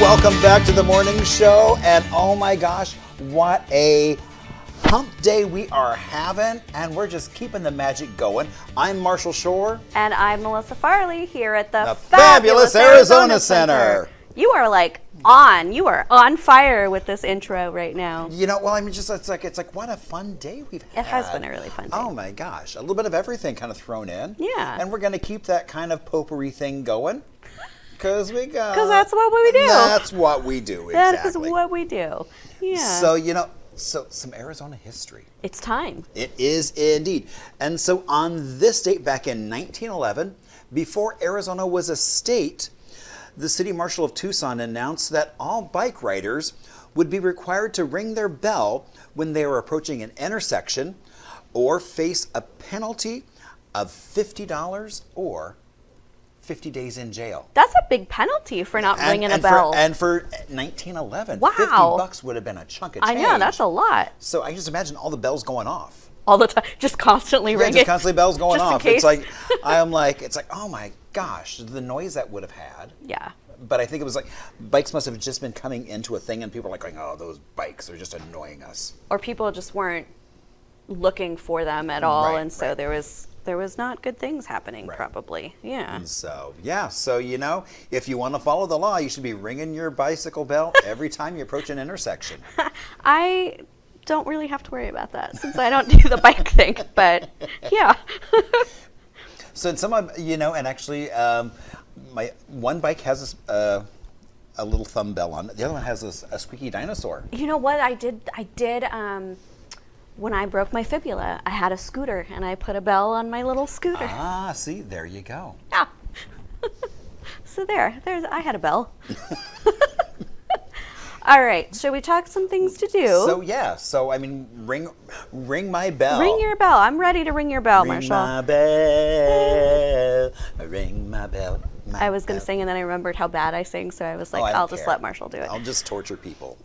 [SPEAKER 1] Welcome back to the morning show, and oh my gosh, what a hump day we are having, and we're just keeping the magic going. I'm Marshall Shore.
[SPEAKER 2] And I'm Melissa Farley here at the
[SPEAKER 1] Fabulous Arizona Center.
[SPEAKER 2] You are like you are on fire with this intro right now.
[SPEAKER 1] Well, I mean, just it's like what a fun day we've had.
[SPEAKER 2] It has been a really fun day.
[SPEAKER 1] Oh my gosh, a little bit of everything kind of thrown in.
[SPEAKER 2] Yeah.
[SPEAKER 1] And we're going to keep that kind of potpourri thing going. Because
[SPEAKER 2] that's what we do.
[SPEAKER 1] That's what we do, exactly.
[SPEAKER 2] That is what we do. Yeah.
[SPEAKER 1] So, some Arizona history.
[SPEAKER 2] It's time.
[SPEAKER 1] It is indeed. And so on this date back in 1911, before Arizona was a state, the city marshal of Tucson announced that all bike riders would be required to ring their bell when they were approaching an intersection or face a penalty of $50 or 50 days in jail.
[SPEAKER 2] That's a big penalty for not ringing a bell.
[SPEAKER 1] For 1911,
[SPEAKER 2] wow.
[SPEAKER 1] $50 would have been a chunk of change.
[SPEAKER 2] I know, that's a lot.
[SPEAKER 1] So I just imagine all the bells going off.
[SPEAKER 2] All the time, just constantly ringing.
[SPEAKER 1] Just constantly bells going
[SPEAKER 2] just
[SPEAKER 1] off. It's like, oh my gosh, the noise that would have had.
[SPEAKER 2] Yeah.
[SPEAKER 1] But I think it was like, bikes must have just been coming into a thing and people were like going, oh, those bikes are just annoying us.
[SPEAKER 2] Or people just weren't looking for them at all, and so there was not good things happening, probably. Yeah.
[SPEAKER 1] And so, if you want to follow the law, you should be ringing your bicycle bell every time you approach an intersection.
[SPEAKER 2] I don't really have to worry about that since I don't do the bike thing, but yeah.
[SPEAKER 1] So, and actually, my one bike has a a little thumb bell on it. The other one has a squeaky dinosaur.
[SPEAKER 2] You know what I did? When I broke my fibula, I had a scooter and I put a bell on my little scooter.
[SPEAKER 1] Ah, see, there you go.
[SPEAKER 2] Yeah. So there's I had a bell. All right, shall we talk some things to do?
[SPEAKER 1] So I mean, ring my bell.
[SPEAKER 2] Ring your bell. I'm ready to ring your bell,
[SPEAKER 1] Ring
[SPEAKER 2] Marshall.
[SPEAKER 1] my bell. Ring my bell.
[SPEAKER 2] I was going to sing and then I remembered how bad I sing, so I was like,
[SPEAKER 1] I don't
[SPEAKER 2] I'll just
[SPEAKER 1] care.
[SPEAKER 2] let Marshall do it.
[SPEAKER 1] I'll just torture people.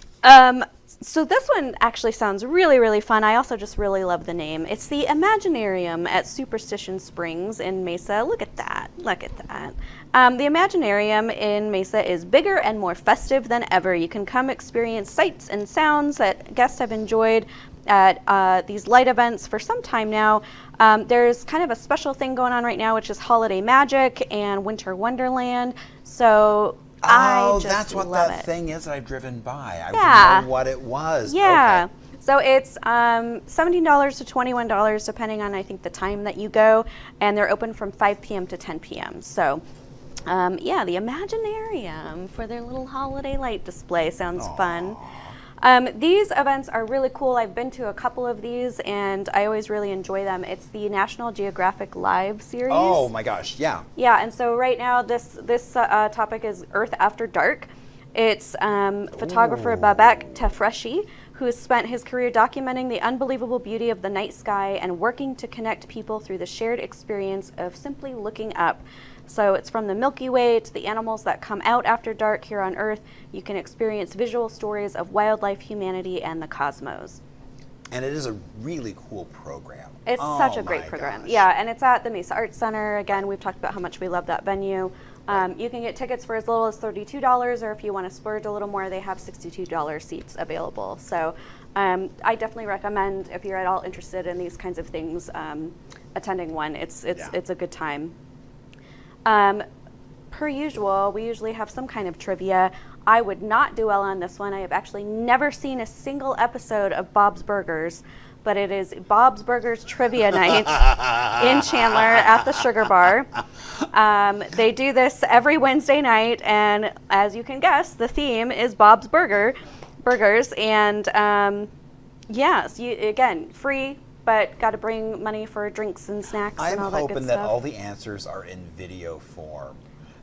[SPEAKER 2] So this one actually sounds really, really fun. I also just really love the name. It's the Imaginarium at Superstition Springs in Mesa. Look at that. Look at that. The Imaginarium in Mesa is bigger and more festive than ever. You can come experience sights and sounds that guests have enjoyed at these light events for some time now. There's kind of a special thing going on right now, which is Holiday Magic and Winter Wonderland. So I just
[SPEAKER 1] that's what
[SPEAKER 2] love
[SPEAKER 1] that
[SPEAKER 2] it.
[SPEAKER 1] thing is I've driven by. I
[SPEAKER 2] Yeah.
[SPEAKER 1] didn't know what it was.
[SPEAKER 2] Yeah.
[SPEAKER 1] Okay.
[SPEAKER 2] So it's $17 to $21 depending on, I think, the time that you go. And they're open from 5 p.m. to 10 p.m. So, yeah, the Imaginarium for their little holiday light display sounds fun. These events are really cool. I've been to a couple of these, and I always really enjoy them. It's the National Geographic Live series.
[SPEAKER 1] Oh my gosh, yeah.
[SPEAKER 2] Yeah, and so right now this topic is Earth After Dark. It's photographer Babak Tafreshi, who has spent his career documenting the unbelievable beauty of the night sky and working to connect people through the shared experience of simply looking up. So it's from the Milky Way to the animals that come out after dark here on Earth. You can experience visual stories of wildlife, humanity, and the cosmos.
[SPEAKER 1] And it is a really cool program.
[SPEAKER 2] It's such a great program.
[SPEAKER 1] Gosh.
[SPEAKER 2] Yeah, and it's at the Mesa Arts Center. Again, we've talked about how much we love that venue. You can get tickets for as little as $32, or if you want to splurge a little more, they have $62 seats available. So I definitely recommend, if you're at all interested in these kinds of things, attending one. It's a good time. Per usual, we usually have some kind of trivia. I would not do well on this one. I have actually never seen a single episode of Bob's Burgers, but it is Bob's Burgers Trivia Night in Chandler at the Sugar Bar. They do this every Wednesday night, and as you can guess, the theme is Bob's Burgers. And yes, again, free, but got to bring money for drinks and snacks
[SPEAKER 1] I'm
[SPEAKER 2] and all that good
[SPEAKER 1] hoping
[SPEAKER 2] stuff.
[SPEAKER 1] that all the answers are in video form.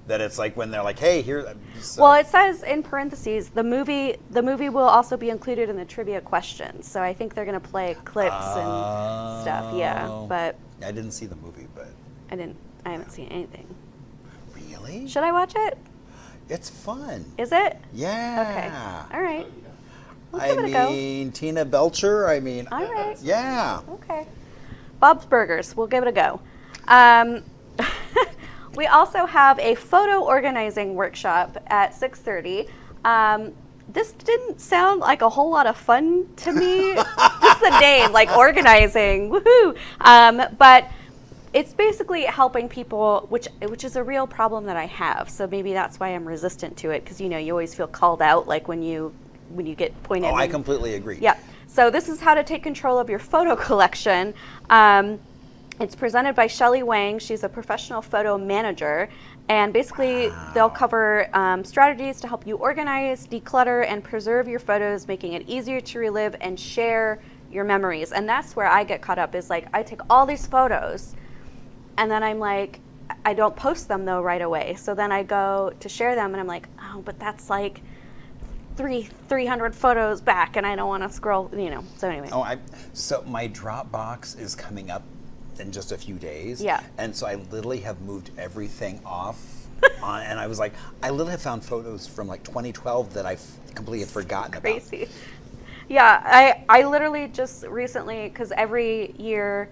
[SPEAKER 1] That it's like when they're like, hey, here. So.
[SPEAKER 2] Well, it says in parentheses, the movie will also be included in the trivia questions. So I think they're going to play clips and stuff. Yeah, but
[SPEAKER 1] I didn't see the movie, but.
[SPEAKER 2] I haven't seen anything.
[SPEAKER 1] Really?
[SPEAKER 2] Should I watch it?
[SPEAKER 1] It's fun.
[SPEAKER 2] Is it?
[SPEAKER 1] Yeah.
[SPEAKER 2] Okay. All right. We'll
[SPEAKER 1] I
[SPEAKER 2] give it a go.
[SPEAKER 1] mean, Tina Belcher. I mean.
[SPEAKER 2] All right.
[SPEAKER 1] Yeah.
[SPEAKER 2] Okay. Bob's Burgers. We'll give it a go. We also have a photo organizing workshop at 6:30. This didn't sound like a whole lot of fun to me. Just the name, like organizing, woohoo! But it's basically helping people, which is a real problem that I have. So maybe that's why I'm resistant to it, because you always feel called out, like when you get pointed.
[SPEAKER 1] Oh, I completely agree.
[SPEAKER 2] Yeah. So this is how to take control of your photo collection. It's presented by Shelley Wang. She's a professional photo manager. And basically, they'll cover strategies to help you organize, declutter, and preserve your photos, making it easier to relive and share your memories. And that's where I get caught up, is like, I take all these photos, and then I'm like, I don't post them, though, right away. So then I go to share them, and I'm like, oh, but that's like 300 photos back, and I don't want to scroll, So anyway.
[SPEAKER 1] So my Dropbox is coming up in just a few days.
[SPEAKER 2] Yeah.
[SPEAKER 1] And so I literally have moved everything off. And I was like, I literally have found photos from like 2012 that I completely had forgotten about.
[SPEAKER 2] Crazy. Yeah, I literally just recently, because every year,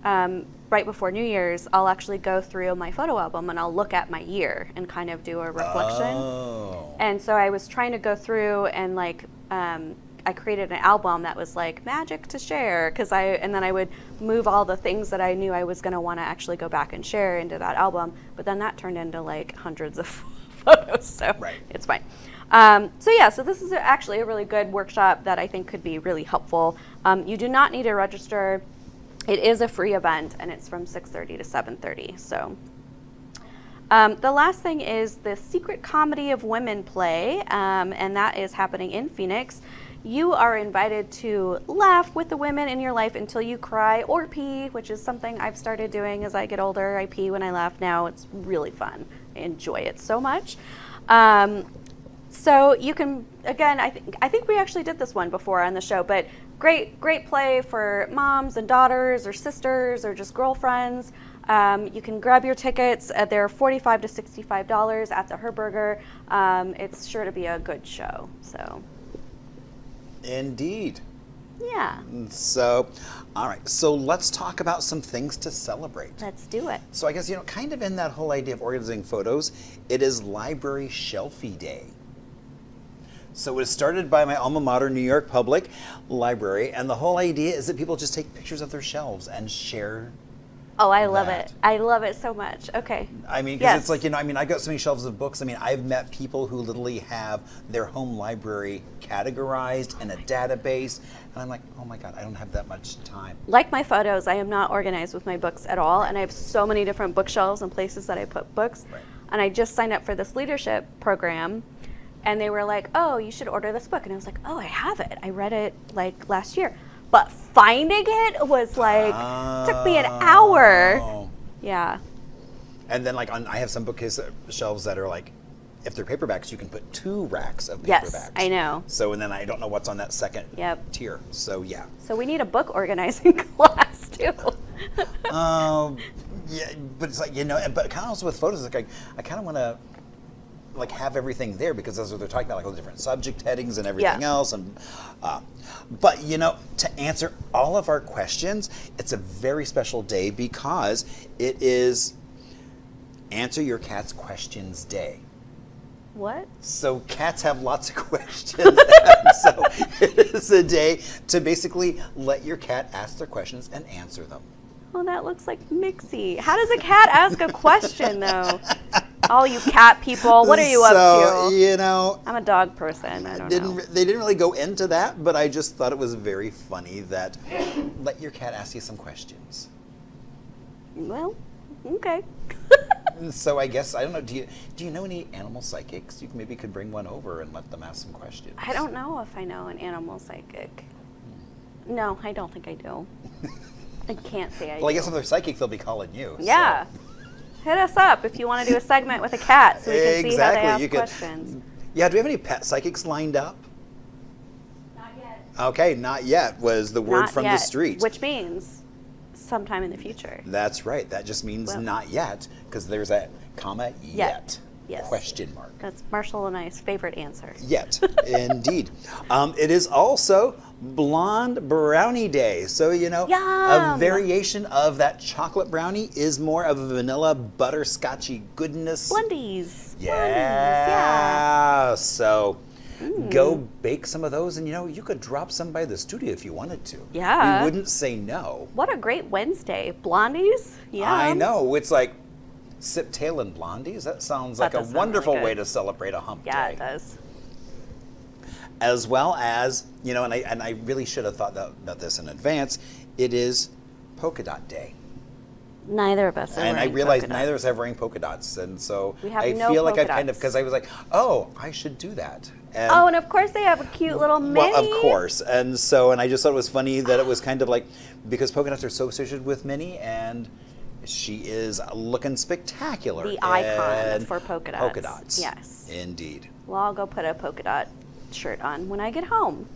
[SPEAKER 2] right before New Year's, I'll actually go through my photo album and I'll look at my year and kind of do a reflection.
[SPEAKER 1] Oh.
[SPEAKER 2] And so I was trying to go through and like, I created an album that was like magic to share, and then I would move all the things that I knew I was going to want to actually go back and share into that album. But then that turned into like hundreds of photos, so It's fine. So this is actually a really good workshop that I think could be really helpful. You do not need to register. It is a free event, and it's from 6:30 to 7:30. So The last thing is the Secret Comedy of Women play, and that is happening in Phoenix. You are invited to laugh with the women in your life until you cry or pee, which is something I've started doing as I get older. I pee when I laugh now. It's really fun. I enjoy it so much. So you can, again, I think we actually did this one before on the show, but great play for moms and daughters or sisters or just girlfriends. You can grab your tickets. They're $45 to $65 at the Herberger. It's sure to be a good show. So.
[SPEAKER 1] Indeed.
[SPEAKER 2] Yeah.
[SPEAKER 1] So, all right. So let's talk about some things to celebrate.
[SPEAKER 2] Let's do it.
[SPEAKER 1] So I guess, kind of in that whole idea of organizing photos, it is Library Shelfie Day. So it was started by my alma mater, New York Public Library, and the whole idea is that people just take pictures of their shelves and share.
[SPEAKER 2] Oh, I love
[SPEAKER 1] that.
[SPEAKER 2] it. I love it so much. Okay.
[SPEAKER 1] I mean, because
[SPEAKER 2] Yes.
[SPEAKER 1] it's like, I've got so many shelves of books. I mean, I've met people who literally have their home library categorized in a database, and I'm like, oh my God, I don't have that much time.
[SPEAKER 2] Like my photos, I am not organized with my books at all, and I have so many different bookshelves and places that I put books.
[SPEAKER 1] Right.
[SPEAKER 2] And I just signed up for this leadership program, and they were like, oh, you should order this book. And I was like, oh, I have it. I read it like last year. But finding it was like, took me an hour.
[SPEAKER 1] Oh.
[SPEAKER 2] Yeah.
[SPEAKER 1] And then I have some bookcase shelves that are like, if they're paperbacks, you can put 2 racks of paperbacks.
[SPEAKER 2] Yes, I know.
[SPEAKER 1] So, and then I don't know what's on that second
[SPEAKER 2] Yep.
[SPEAKER 1] tier. So, yeah.
[SPEAKER 2] So we need a book organizing class too.
[SPEAKER 1] Yeah, but it's like, but kind of also with photos, like I kind of want to have everything there because that's what they're talking about, like all the different subject headings and everything else. And but to answer all of our questions, it's a very special day because it is Answer Your Cat's Questions Day.
[SPEAKER 2] What?
[SPEAKER 1] So cats have lots of questions, and so it is a day to basically let your cat ask their questions and answer them.
[SPEAKER 2] Oh, that looks like Mixie. How does a cat ask a question, though? All you cat people, what are you up to? I'm a dog person. I don't know.
[SPEAKER 1] They didn't really go into that, but I just thought it was very funny that let your cat ask you some questions.
[SPEAKER 2] Well, okay.
[SPEAKER 1] So I guess, I don't know, do you know any animal psychics? You maybe could bring one over and let them ask some questions.
[SPEAKER 2] I don't know if I know an animal psychic. No, I don't think I do. I can't say I do.
[SPEAKER 1] Well, I guess if they're psychic, they'll be calling you.
[SPEAKER 2] Yeah.
[SPEAKER 1] So.
[SPEAKER 2] Hit us up if you want to do a segment with a cat so we can see how they
[SPEAKER 1] Exactly,
[SPEAKER 2] ask
[SPEAKER 1] you could-
[SPEAKER 2] questions.
[SPEAKER 1] Yeah, do we have any pet psychics lined up?
[SPEAKER 5] Not yet.
[SPEAKER 1] Okay, not yet was the word
[SPEAKER 2] Not
[SPEAKER 1] from
[SPEAKER 2] yet,
[SPEAKER 1] the street.
[SPEAKER 2] which means sometime in the future.
[SPEAKER 1] That's right. That just means
[SPEAKER 2] Well-
[SPEAKER 1] not yet, because there's that comma yet.
[SPEAKER 2] Yes.
[SPEAKER 1] Question mark.
[SPEAKER 2] That's Marshall and I's favorite answer.
[SPEAKER 1] Yet, indeed. It is also Blonde Brownie Day. So, a
[SPEAKER 2] Yum!
[SPEAKER 1] variation of that chocolate brownie is more of a vanilla butterscotchy goodness.
[SPEAKER 2] Blondies.
[SPEAKER 1] Yeah. So go bake some of those, and you could drop some by the studio if you wanted to.
[SPEAKER 2] Yeah.
[SPEAKER 1] We wouldn't say no.
[SPEAKER 2] What a great Wednesday. Blondies? Yeah.
[SPEAKER 1] I know. It's like SipTale and Blondies. That sounds like a
[SPEAKER 2] does sound
[SPEAKER 1] wonderful
[SPEAKER 2] really
[SPEAKER 1] way
[SPEAKER 2] good.
[SPEAKER 1] to celebrate a hump
[SPEAKER 2] Yeah,
[SPEAKER 1] day.
[SPEAKER 2] it does.
[SPEAKER 1] As well as, and I really should have thought about this in advance, it is Polka Dot Day.
[SPEAKER 2] Neither of us are
[SPEAKER 1] And I
[SPEAKER 2] wearing
[SPEAKER 1] realized
[SPEAKER 2] polka
[SPEAKER 1] neither of
[SPEAKER 2] dots.
[SPEAKER 1] us have wearing polka dots. And so
[SPEAKER 2] We have
[SPEAKER 1] I
[SPEAKER 2] no
[SPEAKER 1] feel like I've
[SPEAKER 2] polka
[SPEAKER 1] kind of,
[SPEAKER 2] dots.
[SPEAKER 1] because I was like, oh, I should do that. And
[SPEAKER 2] Oh, and of course they have a cute little mini.
[SPEAKER 1] well, of course. And I just thought it was funny that it was kind of like, because polka dots are so associated with Minnie, and she is looking spectacular.
[SPEAKER 2] The icon
[SPEAKER 1] in
[SPEAKER 2] for polka dots.
[SPEAKER 1] Polka dots.
[SPEAKER 2] Yes.
[SPEAKER 1] Indeed.
[SPEAKER 2] Well, I'll go put a polka dot shirt on when I get home.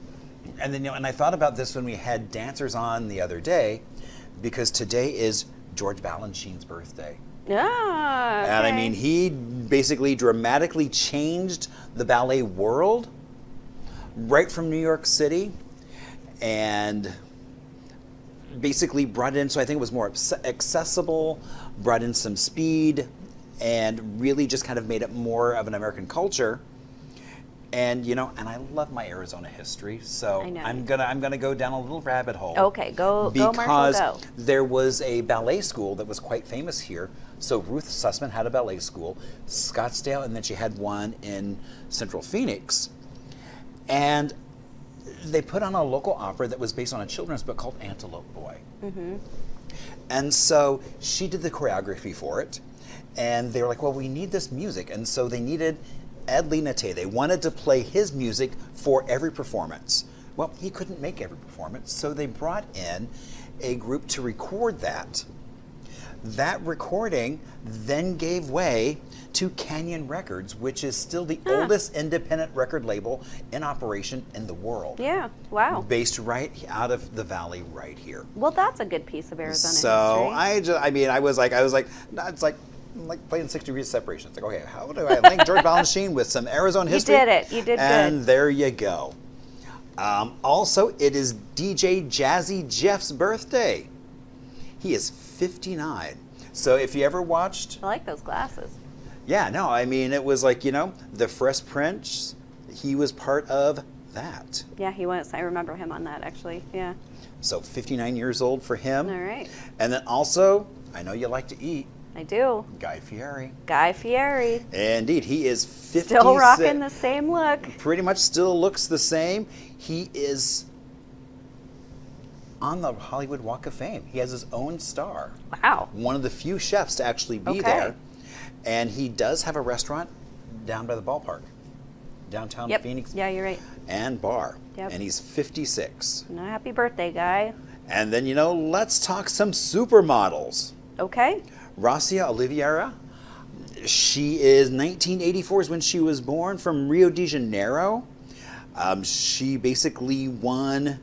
[SPEAKER 1] And then, and I thought about this when we had dancers on the other day, because today is George Balanchine's birthday.
[SPEAKER 2] Yeah.
[SPEAKER 1] And I mean, he basically dramatically changed the ballet world right from New York City, and basically brought in, so I think it was more accessible, brought in some speed, and really just kind of made it more of an American culture. And and I love my Arizona history, so
[SPEAKER 2] I know
[SPEAKER 1] I'm
[SPEAKER 2] you
[SPEAKER 1] gonna go down a little rabbit hole.
[SPEAKER 2] Okay, go
[SPEAKER 1] Because
[SPEAKER 2] Marshall, go.
[SPEAKER 1] there was a ballet school that was quite famous here. So Ruth Sussman had a ballet school, Scottsdale, and then she had one in Central Phoenix. And they put on a local opera that was based on a children's book called Antelope Boy. Mm-hmm. And so she did the choreography for it. And they were like, well, we need this music. And so they needed Ed Linate. They wanted to play his music for every performance. Well, he couldn't make every performance, so they brought in a group to record that. That recording then gave way to Canyon Records, which is still the oldest independent record label in operation in the world.
[SPEAKER 2] Yeah, wow.
[SPEAKER 1] Based right out of the valley right here.
[SPEAKER 2] Well, that's a good piece of Arizona
[SPEAKER 1] So
[SPEAKER 2] history.
[SPEAKER 1] I was like, no, it's like playing 6 degrees of separation. It's like, okay, how do I link George Balanchine with some Arizona history?
[SPEAKER 2] You did it. You did good.
[SPEAKER 1] And there you go. Also, it is DJ Jazzy Jeff's birthday. He is 59. So if you ever watched...
[SPEAKER 2] I like those glasses.
[SPEAKER 1] Yeah, no, I mean, it was like, the Fresh Prince, he was part of that.
[SPEAKER 2] Yeah, he was. I remember him on that, actually. Yeah.
[SPEAKER 1] So 59 years old for him.
[SPEAKER 2] All right.
[SPEAKER 1] And then also, I know you like to eat,
[SPEAKER 2] I do.
[SPEAKER 1] Guy Fieri.
[SPEAKER 2] Guy Fieri.
[SPEAKER 1] Indeed, he is 56.
[SPEAKER 2] Still rocking the same look.
[SPEAKER 1] Pretty much still looks the same. He is on the Hollywood Walk of Fame. He has his own star.
[SPEAKER 2] Wow.
[SPEAKER 1] One of the few chefs to actually be there. And he does have a restaurant down by the ballpark, downtown Phoenix.
[SPEAKER 2] Yeah, you're right.
[SPEAKER 1] And bar.
[SPEAKER 2] Yep.
[SPEAKER 1] And he's 56.
[SPEAKER 2] No, happy birthday, Guy.
[SPEAKER 1] And then, let's talk some supermodels.
[SPEAKER 2] Okay.
[SPEAKER 1] Rocia Oliveira, she is 1984 is when she was born, from Rio de Janeiro. She basically won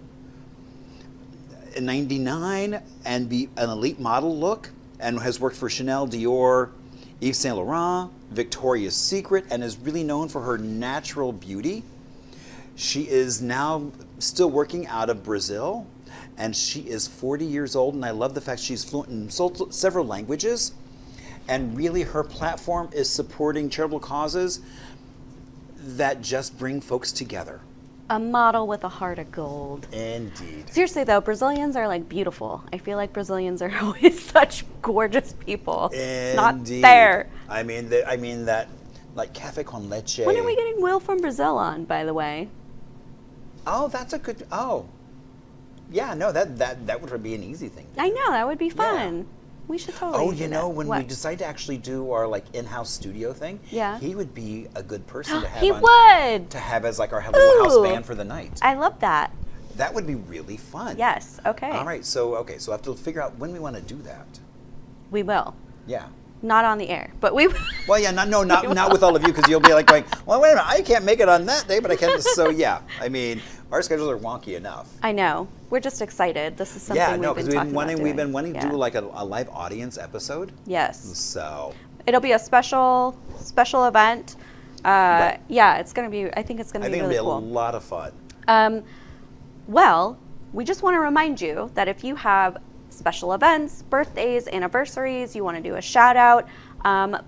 [SPEAKER 1] in 99 and be an elite model look, and has worked for Chanel, Dior, Yves Saint Laurent, Victoria's Secret, and is really known for her natural beauty. She is now still working out of Brazil, and she is 40 years old, and I love the fact she's fluent in several languages, and really her platform is supporting charitable causes that just bring folks together.
[SPEAKER 2] A model with a heart of gold.
[SPEAKER 1] Indeed.
[SPEAKER 2] Seriously though, Brazilians are like beautiful. I feel like Brazilians are always such gorgeous people. It's not fair.
[SPEAKER 1] I mean that like cafe con leche.
[SPEAKER 2] When are we getting Will from Brazil on, by the way?
[SPEAKER 1] Oh, that's a good. Oh, yeah. No, that would be an easy thing.
[SPEAKER 2] I know, that would be fun. We should totally.
[SPEAKER 1] Oh,
[SPEAKER 2] do that.
[SPEAKER 1] when
[SPEAKER 2] What?
[SPEAKER 1] we decide to actually do our like in-house studio thing,
[SPEAKER 2] Yeah.
[SPEAKER 1] he would be a good person to have.
[SPEAKER 2] He
[SPEAKER 1] on,
[SPEAKER 2] would.
[SPEAKER 1] to have as like our little house
[SPEAKER 2] Ooh.
[SPEAKER 1] band for the night.
[SPEAKER 2] I love that.
[SPEAKER 1] That would be really fun.
[SPEAKER 2] Yes. Okay.
[SPEAKER 1] All right. So I have to figure out when we want to do that.
[SPEAKER 2] We will.
[SPEAKER 1] Yeah.
[SPEAKER 2] Not on the air, but we.
[SPEAKER 1] Well, yeah, not with all of you, because you'll be like going, well, wait a minute, I can't make it on that day, but I can. So yeah, I mean, our schedules are wonky enough.
[SPEAKER 2] I know. We're just excited. This is something
[SPEAKER 1] Yeah, no,
[SPEAKER 2] we've
[SPEAKER 1] because
[SPEAKER 2] been talking about doing.
[SPEAKER 1] we've been wanting to
[SPEAKER 2] Yeah.
[SPEAKER 1] do like a live audience episode.
[SPEAKER 2] Yes.
[SPEAKER 1] So.
[SPEAKER 2] It'll be a special event.
[SPEAKER 1] Right.
[SPEAKER 2] Yeah, it's gonna be. I think it's gonna
[SPEAKER 1] I
[SPEAKER 2] be
[SPEAKER 1] think
[SPEAKER 2] really
[SPEAKER 1] it'll
[SPEAKER 2] cool.
[SPEAKER 1] be a lot of fun.
[SPEAKER 2] Well, we just want to remind you that if you have special events, birthdays, anniversaries, you want to do a shout out,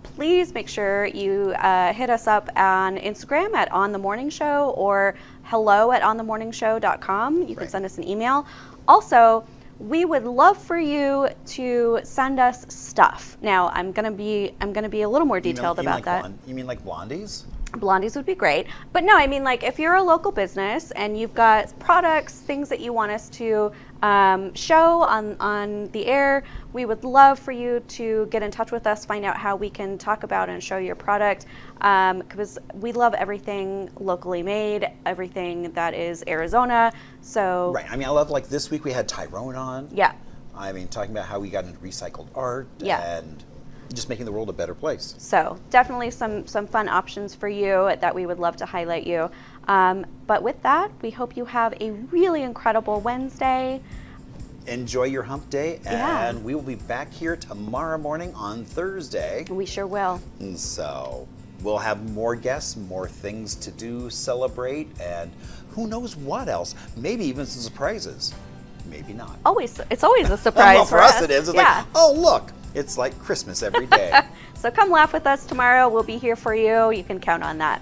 [SPEAKER 2] please make sure you hit us up on Instagram at On The Morning Show or hello@onthemorningshow.com. You can send us an email. Also, we would love for you to send us stuff. Now, I'm gonna be a little more detailed about that.
[SPEAKER 1] You mean like blondies?
[SPEAKER 2] Blondies would be great. But no, I mean, like, if you're a local business and you've got products, things that you want us to show on the air, we would love for you to get in touch with us, find out how we can talk about and show your product, because we love everything locally made, everything that is Arizona. So
[SPEAKER 1] Right. I mean, I love, like, this week we had Tyrone on.
[SPEAKER 2] yeah,
[SPEAKER 1] I mean, talking about how we got into recycled art.
[SPEAKER 2] Yeah.
[SPEAKER 1] And just making the world a better place.
[SPEAKER 2] so definitely some fun options for you that we would love to highlight you. But with that, we hope you have a really incredible Wednesday.
[SPEAKER 1] Enjoy your hump day,
[SPEAKER 2] Yeah.
[SPEAKER 1] and we will be back here tomorrow morning on Thursday.
[SPEAKER 2] We sure will.
[SPEAKER 1] And so we'll have more guests, more things to do, celebrate, and who knows what else. Maybe even some surprises. Maybe not.
[SPEAKER 2] It's always a surprise
[SPEAKER 1] Well, for us it is. It's
[SPEAKER 2] yeah.
[SPEAKER 1] like, oh, look, it's like Christmas every day.
[SPEAKER 2] So come laugh with us tomorrow. We'll be here for you. You can count on that.